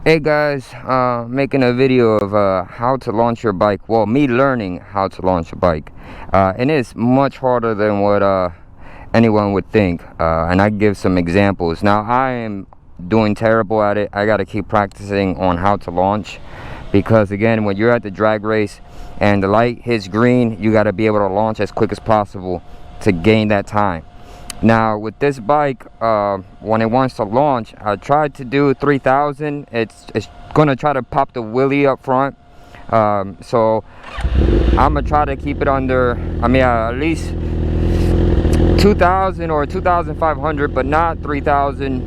Hey guys, making a video of how to launch your bike. Well, me learning how to launch a bike, and it's much harder than what anyone would think, and I give some examples. Now I am doing terrible at it. I got to keep practicing on how to launch, because again, when you're at the drag race and the light hits green, you got to be able to launch as quick as possible to gain that time. Now with this bike, when it wants to launch, I tried to do 3,000. It's gonna try to pop the wheelie up front, so I'm gonna try to keep it under, at least 2,000 or 2,500, but not 3,000.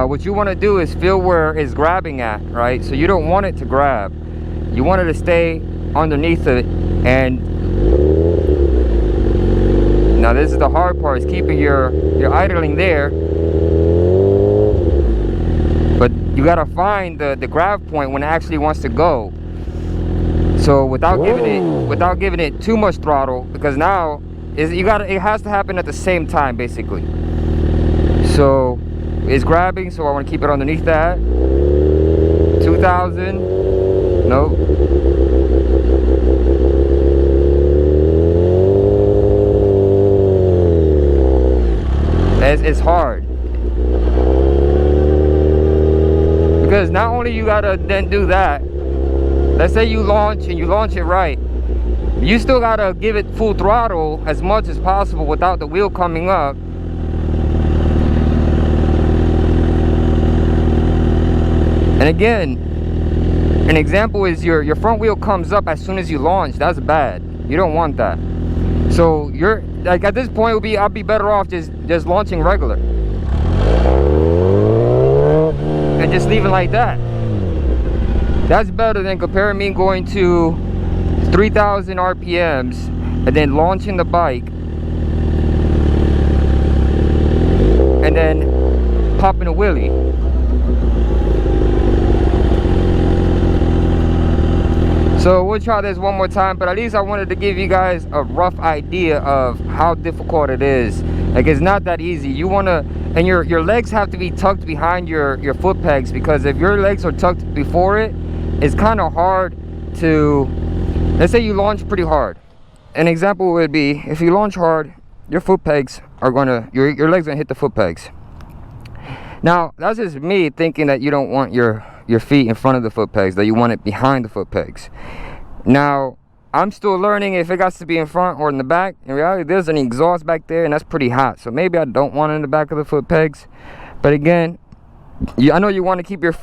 What you want to do is feel where it's grabbing at, right? So you don't want it to grab, you want it to stay underneath it. And now this is the hard part, is keeping your idling there, but you gotta find the grab point when it actually wants to go. So without giving it too much throttle, because now it has to happen at the same time basically. So it's grabbing, so I want to keep it underneath that. 2,000, nope. It's hard, because not only you gotta then do that, let's say you launch and you launch it right, you still gotta give it full throttle as much as possible without the wheel coming up. And again, an example is your front wheel comes up as soon as you launch. That's bad. You don't want that. So you're like, at this point I'll be better off just launching regular and just leaving like that. That's better than comparing me going to 3,000 RPMs and then launching the bike and then popping a wheelie. So we'll try this one more time, but at least I wanted to give you guys a rough idea of how difficult it is. Like, it's not that easy. You want to, and your legs have to be tucked behind your foot pegs, because if your legs are tucked before it, it's kind of hard to, let's say you launch pretty hard. An example would be, if you launch hard, your foot pegs are gonna, your legs gonna hit the foot pegs. Now that's just me thinking that you don't want your feet in front of the foot pegs, that you want it behind the foot pegs. Now I'm still learning if it got to be in front or in the back. In reality, there's an exhaust back there and that's pretty hot, so maybe I don't want it in the back of the foot pegs. But again, I know you want to keep your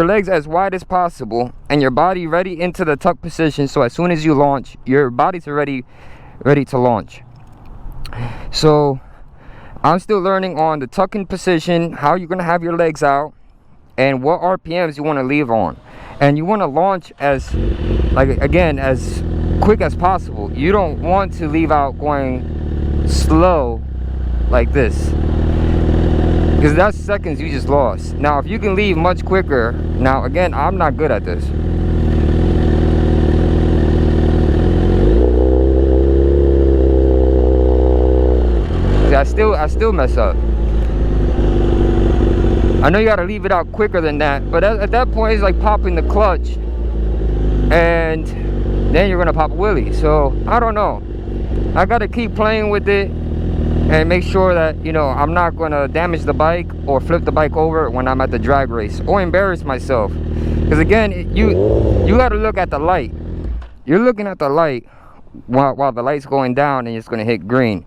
legs as wide as possible and your body ready into the tuck position, so as soon as you launch, your body's already ready to launch. So I'm still learning on the tucking position, how you're gonna have your legs out, and what RPMs you want to leave on. And you want to launch as quick as possible. You don't want to leave out going slow like this, because that's seconds you just lost. Now if you can leave much quicker, now again, I'm not good at this. I still mess up. I know you gotta leave it out quicker than that, but at that point it's like popping the clutch and then you're gonna pop a wheelie. So I don't know, I gotta keep playing with it and make sure that, you know, I'm not gonna damage the bike or flip the bike over when I'm at the drag race or embarrass myself. Because again, you gotta look at the light. You're looking at the light while the light's going down and it's gonna hit green.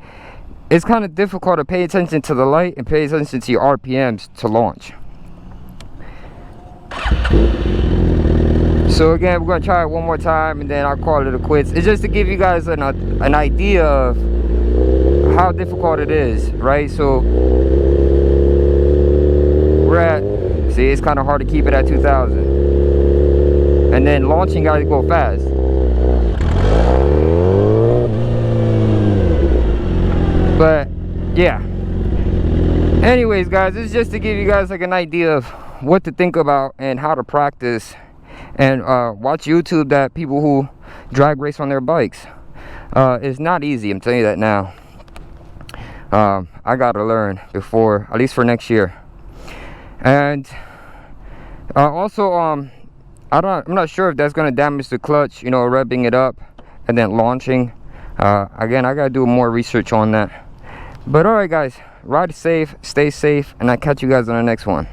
It's kind of difficult to pay attention to the light and pay attention to your RPMs to launch. So again, we're going to try it one more time and then I'll call it a quits. It's just to give you guys an idea of how difficult it is, right? So we're at, see, it's kind of hard to keep it at 2,000. And then launching, gotta go fast. But yeah, anyways guys, it's just to give you guys like an idea of what to think about and how to practice, and watch YouTube, that people who drag race on their bikes. It's not easy, I'm telling you that now. I gotta learn before, at least for next year. And also, I'm not sure if that's gonna damage the clutch, you know, revving it up and then launching. Again, I gotta do more research on that. But all right, guys, ride safe, stay safe, and I'll catch you guys on the next one.